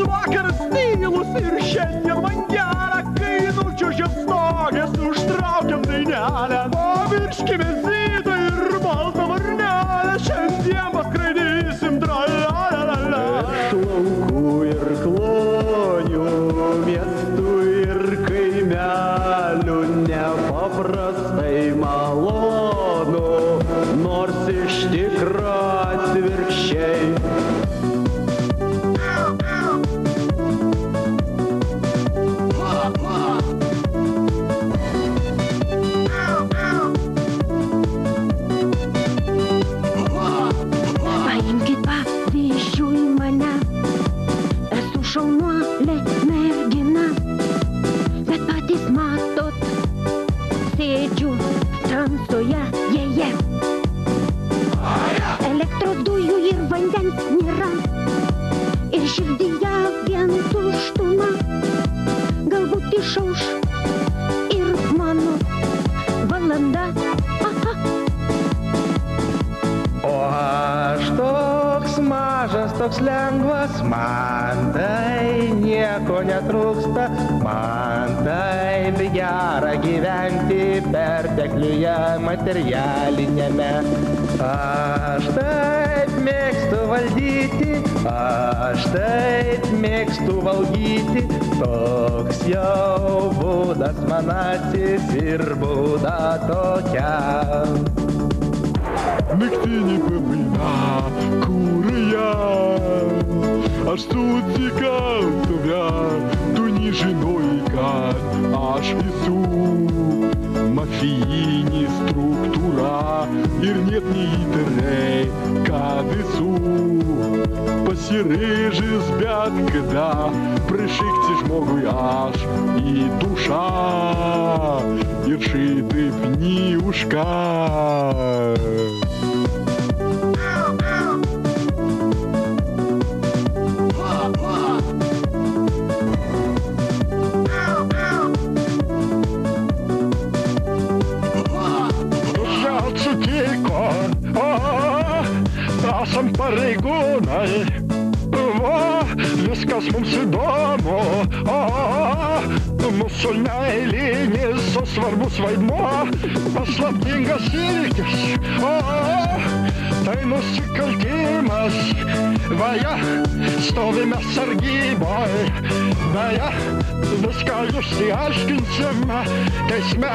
vakaras tylus ir šiandien man gera, kai nučiuožia stogės, užtraukiam dainelę. Pamirškime zydą ir baltą varnelę, šiandien paskraidysim tra-la-la-la-la. Iš laukų ir klonių, miestų ir kaimelių, nepaprastai malonu, nors iš tikro atvirkščiai. Paimkit pavyzdžių į mane, esu šaunuolė mergina, bet patys matot, sėdžiu tamsoje, jeje. Elektros dujų ir vandens nėra, ir širdyje vien tuštuma. Galbūt išauš ir mano valanda. O aš toks mažas, toks lengvas, man tai nieko netrūksta, man taip gera gyventi pertekliuje materialinėme. Aš taip mėgstu valdyti, aš taip mėgstu valgyti, toks jau būdas manasis ir būda tokia. Naktinė pamaina, kurioje aš sutikau tave, tu nežinojai, kad aš visų mafijinė struktūra ir net neįtarei, kad visų pasirėžęs bet kada prišikti žmogui aš į dušą ir šitaip nei už ką. Esam pareigūnai, viskas mums įdomu, mūsų neeilinis, o svarbus vaidmuo, paslaptingas įvykis, tai nusikaltimas, vaja, stovime sargyboj, vaja, viską jūs įaiškinsime teisme.